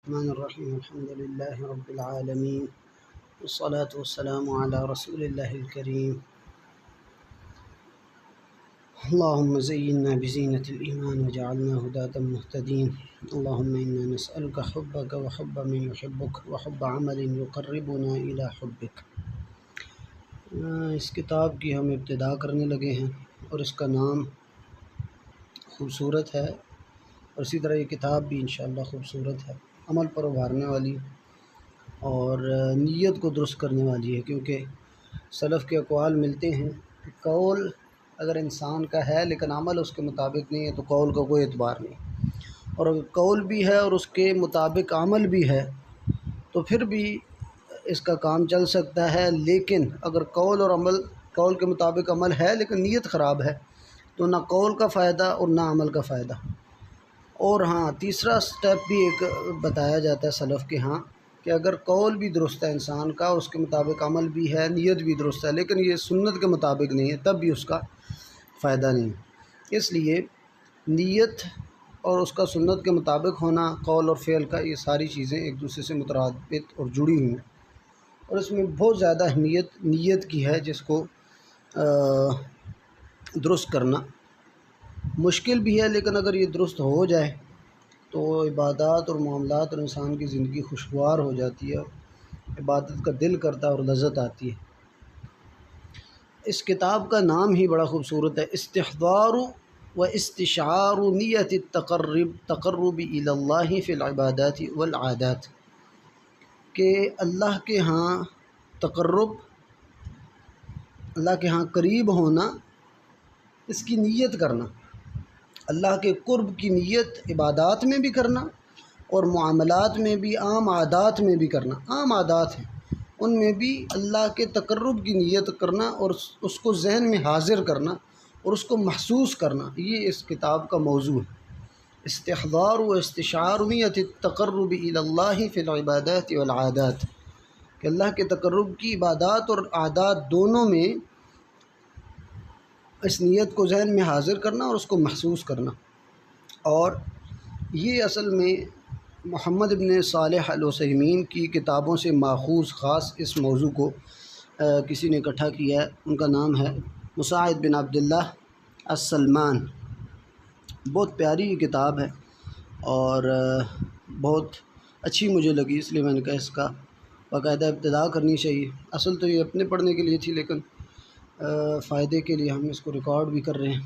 الرحمن الرحیم الحمد للہ رب العالمین والصلاة والسلام علی رسول اللہ الکریم اللہم زینا بزینة الایمان وجعلنا ہداة مہتدین اللہم انا نسألک حبک وحب من یحبک وحب عمل یقربنا الی حبک۔ اس کتاب کی ہم ابتدا کرنے لگے ہیں اور اس کا نام خوبصورت ہے، اور اسی طرح یہ کتاب بھی انشاءاللہ خوبصورت ہے، عمل پر ابھارنے والی اور نیت کو درست کرنے والی ہے، کیونکہ سلف کے اقوال ملتے ہیں کہ قول اگر انسان کا ہے لیکن عمل اس کے مطابق نہیں ہے تو قول کا کوئی اعتبار نہیں، اور اگر قول بھی ہے اور اس کے مطابق عمل بھی ہے تو پھر بھی اس کا کام چل سکتا ہے، لیکن اگر قول اور عمل قول کے مطابق عمل ہے لیکن نیت خراب ہے تو نہ قول کا فائدہ اور نہ عمل کا فائدہ۔ اور ہاں، تیسرا سٹیپ بھی ایک بتایا جاتا ہے سلف کے ہاں کہ اگر قول بھی درست ہے انسان کا، اس کے مطابق عمل بھی ہے، نیت بھی درست ہے، لیکن یہ سنت کے مطابق نہیں ہے، تب بھی اس کا فائدہ نہیں۔ اس لیے نیت اور اس کا سنت کے مطابق ہونا، قول اور فعل کا، یہ ساری چیزیں ایک دوسرے سے مترادف اور جڑی ہوئی ہیں، اور اس میں بہت زیادہ اہمیت نیت کی ہے، جس کو درست کرنا مشکل بھی ہے، لیکن اگر یہ درست ہو جائے تو عبادات اور معاملات اور انسان کی زندگی خوشگوار ہو جاتی ہے، عبادت کا دل کرتا ہے اور لذت آتی ہے۔ اس کتاب کا نام ہی بڑا خوبصورت ہے، استحضار و استشعار نیت تقرب الی اللہ فی العبادات والعادات، کہ اللہ کے ہاں تقرب، اللہ کے ہاں قریب ہونا، اس کی نیت کرنا، اللہ کے قرب کی نیت عبادات میں بھی کرنا اور معاملات میں بھی، عام عادات میں بھی کرنا، عام عادات ہیں ان میں بھی اللہ کے تقرب کی نیت کرنا اور اس کو ذہن میں حاضر کرنا اور اس کو محسوس کرنا، یہ اس کتاب کا موضوع ہے۔ استحضار و استشعار نیت التقرب الی اللہ فی العبادات والعادات، کہ اللہ کے تقرب کی عبادات اور عادات دونوں میں اس نیت کو ذہن میں حاضر کرنا اور اس کو محسوس کرنا۔ اور یہ اصل میں محمد بن صالح العثیمین کی کتابوں سے ماخوذ خاص اس موضوع کو کسی نے اکٹھا کیا ہے، ان کا نام ہے مساعد بن عبداللہ السلمان۔ بہت پیاری یہ کتاب ہے اور بہت اچھی مجھے لگی، اس لیے میں نے کہا اس کا باقاعدہ ابتدا کرنی چاہیے۔ اصل تو یہ اپنے پڑھنے کے لیے تھی، لیکن فائدے کے لیے ہم اس کو ریکارڈ بھی کر رہے ہیں۔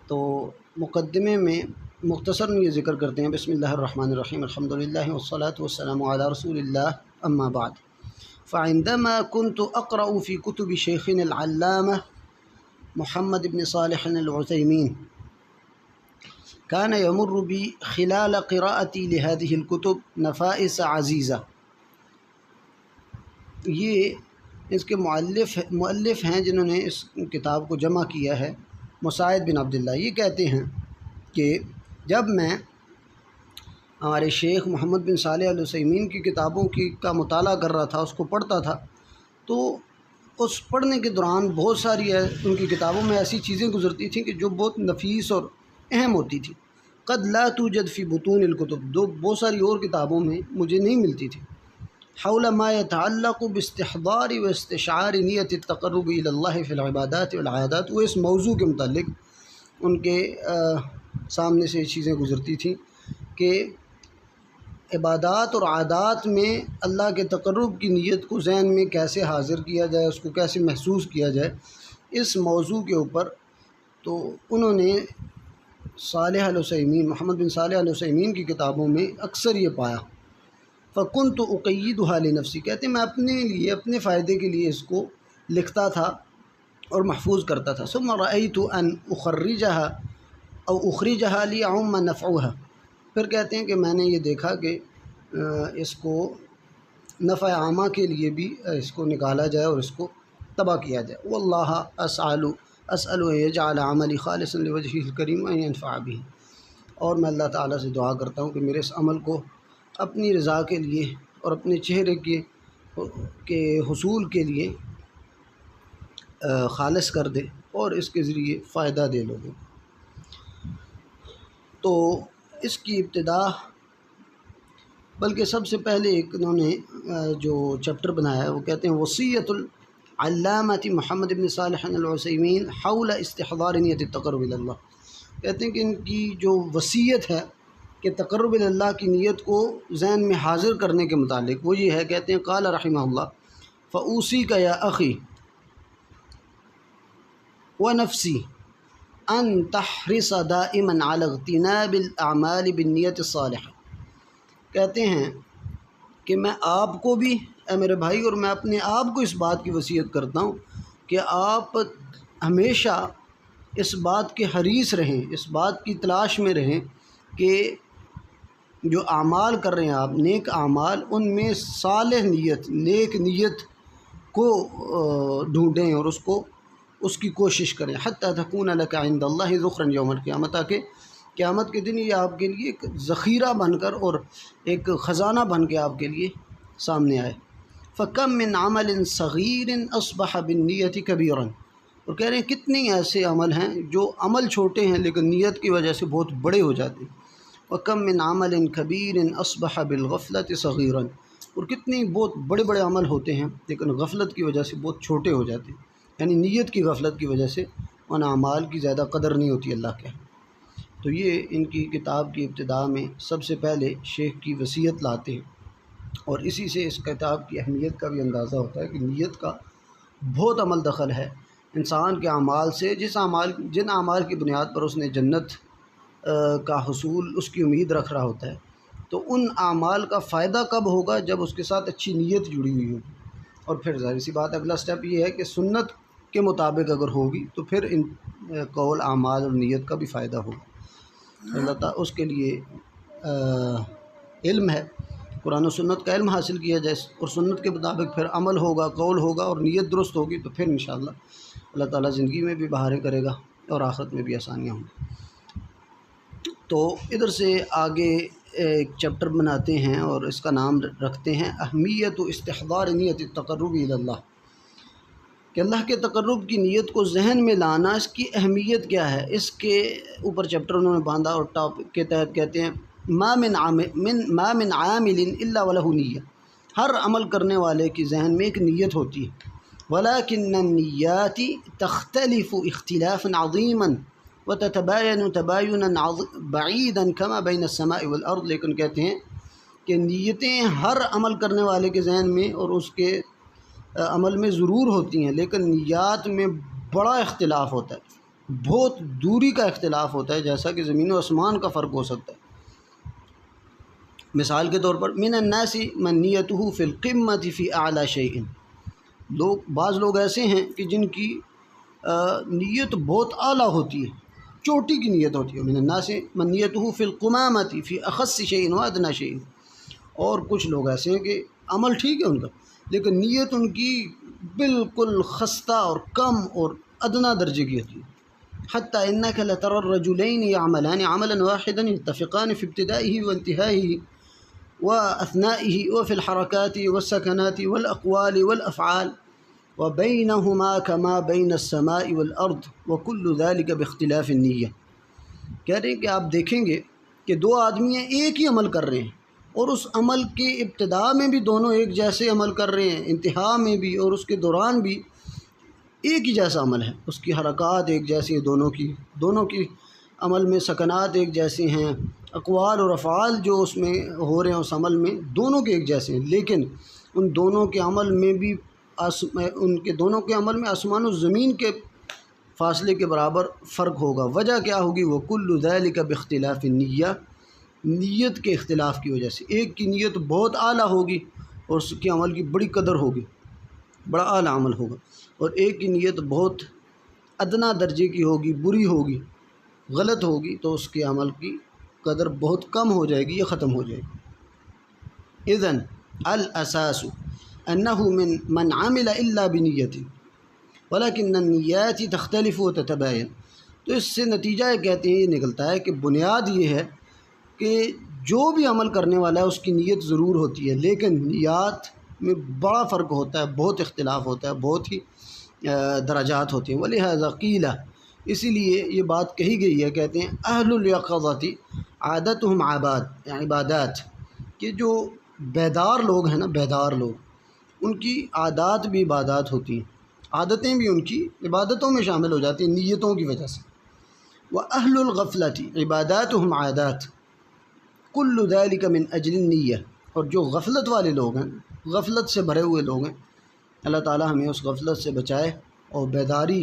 تو مقدمے میں مختصر میں یہ ذکر کرتے ہیں، بسم اللہ الرحمن الرحیم، الحمد للہ والصلاة والسلام علی رسول اللہ، اما بعد، فعندما كنت اقرأ في كتب شيخنا العلامة محمد بن صالح العثيمين كان يمر بي خلال قراءتي لهذه الكتب نفائس عزيزة۔ یہ اس کے مؤلف ہیں جنہوں نے اس کتاب کو جمع کیا ہے، مساعد بن عبداللہ۔ یہ کہتے ہیں کہ جب میں ہمارے شیخ محمد بن صالح العثیمین کی کتابوں کا مطالعہ کر رہا تھا، اس کو پڑھتا تھا، تو اس پڑھنے کے دوران بہت ساری ان کی کتابوں میں ایسی چیزیں گزرتی تھیں کہ جو بہت نفیس اور اہم ہوتی تھیں، قد لا توجد فی بطون الکتب، جو بہت ساری اور کتابوں میں مجھے نہیں ملتی تھی، حول ما يتعلق باستحضار و استشعار نیت التقرب الی اللہ فی العبادات والعادات۔ وہ اس موضوع کے متعلق ان کے سامنے سے یہ چیزیں گزرتی تھیں کہ عبادات اور عادات میں اللہ کے تقرب کی نیت کو ذہن میں کیسے حاضر کیا جائے، اس کو کیسے محسوس کیا جائے، اس موضوع کے اوپر۔ تو انہوں نے صالح العثیمین، محمد بن صالح العثیمین کی کتابوں میں اکثر یہ پایا، فَكُنْتُ أُقَيِّدُهَا لِنَفْسِي، کہتے ہیں میں اپنے لیے، اپنے فائدے کے لیے اس کو لکھتا تھا اور محفوظ کرتا تھا۔ ثُمَّ رَأَيْتُ أَنْ أُخَرِّجَهَا أَوْ أُخْرِجَهَا لِيَعُمَّ نَفْعُهَا، پھر کہتے ہیں کہ میں نے یہ دیکھا کہ اس کو نفع عامہ کے لیے بھی اس کو نکالا جائے اور اس کو تباہ کیا جائے۔ وَاللَّهَ أَسْأَلُ أَن يَجْعَلَ عَمَلِي خَالِصًا لِوَجْهِهِ الْكَرِيمِ وَأَن يَنفَعَ بِهِ، اور میں اللہ تعالیٰ سے دعا کرتا ہوں کہ میرے اس عمل کو اپنی رضا کے لیے اور اپنے چہرے کے حصول کے لیے خالص کر دے اور اس کے ذریعے فائدہ دے لوگوں۔ تو اس کی ابتدا بلکہ سب سے پہلے ایک انہوں نے جو چیپٹر بنایا ہے وہ کہتے ہیں وصیت العلامۃ محمد بن صالح العثیمین حول استحضار نیت التقرب الی اللہ. کہتے ہیں کہ ان کی جو وصیت ہے کہ تقرب الی اللہ کی نیت کو ذہن میں حاضر کرنے کے متعلق وہ یہ ہے. کہتے ہیں قال رحمہ اللہ فاوصیک یا اخی ونفسی ان تحرص دائما علی اغتناب الاعمال بالنیت الصالحہ. کہتے ہیں کہ میں آپ کو بھی اے میرے بھائی اور میں اپنے آپ کو اس بات کی وصیت کرتا ہوں کہ آپ ہمیشہ اس بات کے حریص رہیں، اس بات کی تلاش میں رہیں کہ جو اعمال کر رہے ہیں آپ نیک اعمال، ان میں صالح نیت نیک نیت کو ڈھونڈیں اور اس کی کوشش کریں. حتی تکون لک عند اللہ ذخرا یوم القیامہ، تاکہ قیامت کے دن یہ آپ کے لیے ایک ذخیرہ بن کر اور ایک خزانہ بن کے آپ کے لیے سامنے آئے. فَكَمْ مِنْ عَمَلٍ صَغِيرٍ أَصْبَحَ بِالنِّيَّةِ كَبِيرًا. اور کہہ رہے ہیں کتنے ایسے عمل ہیں جو عمل چھوٹے ہیں لیکن نیت کی وجہ سے بہت بڑے ہو جاتے ہیں. وَكَمْ مِنْ عَمَلٍ كَبِيرٍ أَصْبَحَ بِالْغَفْلَةِ صَغِيرًا. اور کتنے بہت بڑے بڑے عمل ہوتے ہیں لیکن غفلت کی وجہ سے بہت چھوٹے ہو جاتے ہیں، یعنی نیت کی غفلت کی وجہ سے ان اعمال کی زیادہ قدر نہیں ہوتی اللہ کے. تو یہ ان کی کتاب کی ابتدا میں سب سے پہلے شیخ کی وصیت لاتے ہیں، اور اسی سے اس کتاب کی اہمیت کا بھی اندازہ ہوتا ہے کہ نیت کا بہت عمل دخل ہے انسان کے اعمال سے. جن اعمال کی بنیاد پر اس نے جنت کا حصول اس کی امید رکھ رہا ہوتا ہے، تو ان اعمال کا فائدہ کب ہوگا؟ جب اس کے ساتھ اچھی نیت جڑی ہوئی ہوگی. اور پھر ظاہر سی بات اگلا سٹیپ یہ ہے کہ سنت کے مطابق اگر ہوگی تو پھر ان قول اعمال اور نیت کا بھی فائدہ ہوگا. اللہ تعالیٰ اس کے لیے علم ہے، قرآن و سنت کا علم حاصل کیا جائے اور سنت کے مطابق پھر عمل ہوگا، قول ہوگا اور نیت درست ہوگی تو پھر انشاءاللہ اللہ تعالیٰ زندگی میں بھی بہاریں کرے گا اور آخرت میں بھی آسانیاں ہوں گی. تو ادھر سے آگے ایک چیپٹر بناتے ہیں اور اس کا نام رکھتے ہیں اہمیت و استحضار نیت التقرب الی اللہ، کہ اللہ کے تقرب کی نیت کو ذہن میں لانا اس کی اہمیت کیا ہے. اس کے اوپر چیپٹر انہوں نے باندھا اور ٹاپک کے تحت کہتے ہیں ما من عامل الا وله نیہ. ہر عمل کرنے والے کی ذہن میں ایک نیت ہوتی ہے. ولكن النیات تختلف اختلافا عظیما وتتباین تباینا بعیدا کما بین السماء والارض. لیکن کہتے ہیں کہ نیتیں ہر عمل کرنے والے کے ذہن میں اور اس کے عمل میں ضرور ہوتی ہیں، لیکن نیات میں بڑا اختلاف ہوتا ہے، بہت دوری کا اختلاف ہوتا ہے، جیسا کہ زمین و آسمان کا فرق ہو سکتا ہے. مثال کے طور پر من الناس من نیتہ فی القمۃ فی اعلی شیء. بعض لوگ ایسے ہیں کہ جن کی نیت بہت اعلیٰ ہوتی ہے، چوٹی کی نیت ہوتی ہے. من الناس من نیتہ فی القمامۃ فی اخص شیء وادنی شیء. اور کچھ لوگ ایسے ہیں کہ عمل ٹھیک ہے ان کا لیکن نیت ان کی بالکل خستہ اور کم اور ادنا درجے کی ہوتی ہے. حتی انک لتری الرجلین یعملان عملا واحدا یتفقان فی ابتدائہ وانتہائہ واثنائہ وفی الحرکات والسکنات والاقوال والافعال وبینہما کما بین السماء والارض وکل ذلک باختلاف النیہ. کہہ رہے ہیں کہ آپ دیکھیں گے کہ دو آدمی ہیں، ایک ہی عمل کر رہے ہیں اور اس عمل کے ابتدا میں بھی دونوں ایک جیسے عمل کر رہے ہیں، انتہا میں بھی اور اس کے دوران بھی ایک ہی جیسا عمل ہے. اس کی حرکات ایک جیسی ہیں دونوں کی عمل میں سکنات ایک جیسے ہیں، اقوال اور افعال جو اس میں ہو رہے ہیں اس عمل میں دونوں کے ایک جیسے ہیں، لیکن ان دونوں کے عمل میں بھی دونوں کے عمل میں آسمان و زمین کے فاصلے کے برابر فرق ہوگا. وجہ کیا ہوگی؟ وَكُلُّ ذَلِكَ بِاخْتِلَافِ النِّيَّةِ. نیت کے اختلاف کی وجہ سے. ایک کی نیت بہت اعلیٰ ہوگی اور اس کے عمل کی بڑی قدر ہوگی، بڑا اعلیٰ عمل ہوگا، اور ایک کی نیت بہت ادنا درجے کی ہوگی، بری ہوگی، غلط ہوگی، تو اس کے عمل کی قدر بہت کم ہو جائے گی یا ختم ہو جائے گی. اذن الاساس انه من عمل الا بنیت ولكن النیات تختلف وتتباین. تو اس سے نتیجہ یہ کہتے ہیں یہ نکلتا ہے کہ بنیاد یہ ہے کہ جو بھی عمل کرنے والا ہے اس کی نیت ضرور ہوتی ہے، لیکن نیات میں بڑا فرق ہوتا ہے، بہت اختلاف ہوتا ہے، بہت ہی درجات ہوتے ہیں. ولہذا قیل، اسی لیے یہ بات کہی گئی ہے. کہتے ہیں اہل الیقظۃ عادتہم عبادات، کہ جو بیدار لوگ ہیں نا، بیدار لوگ، ان کی عادات بھی عبادات ہوتی ہیں، عادتیں بھی ان کی عبادتوں میں شامل ہو جاتی ہیں نیتوں کی وجہ سے۔ وَأَهْلُ الْغَفْلَةِ عِبَادَاتُهُمْ عَادَاتٌ كُلُّ ذَلِكَ مِنْ أَجْلِ النِّيَّةِ، اور جو غفلت والے لوگ ہیں، غفلت سے بھرے ہوئے لوگ ہیں، اللہ تعالیٰ ہمیں اس غفلت سے بچائے اور بیداری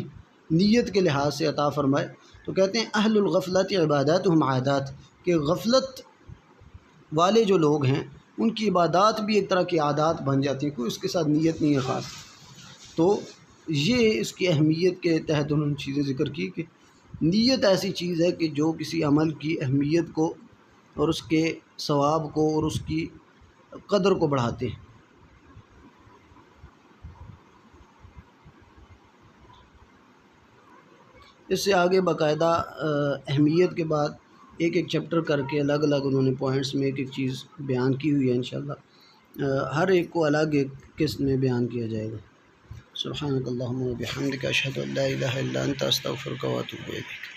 نیت کے لحاظ سے عطا فرمائے۔ تو کہتے ہیں اہل الغفلۃ عباداتہم عادات، کہ غفلت والے جو لوگ ہیں ان کی عبادات بھی ایک طرح کی عادات بن جاتی ہیں، کوئی اس کے ساتھ نیت نہیں ہے خاص۔ تو یہ اس کی اہمیت کے تحت انہوں نے چیزیں ذکر کی کہ نیت ایسی چیز ہے کہ جو کسی عمل کی اہمیت کو اور اس کے ثواب کو اور اس کی قدر کو بڑھاتے ہیں۔ اس سے آگے باقاعدہ اہمیت کے بعد ایک ایک چیپٹر کر کے الگ الگ انہوں نے پوائنٹس میں ایک ایک چیز بیان کی ہوئی ہے، انشاءاللہ ہر ایک کو الگ ایک قسط میں بیان کیا جائے گا۔ سبحانک اللہم و بحمدک، اشہد ان لا الہ الا انت، استغفرک و اتوب الیک۔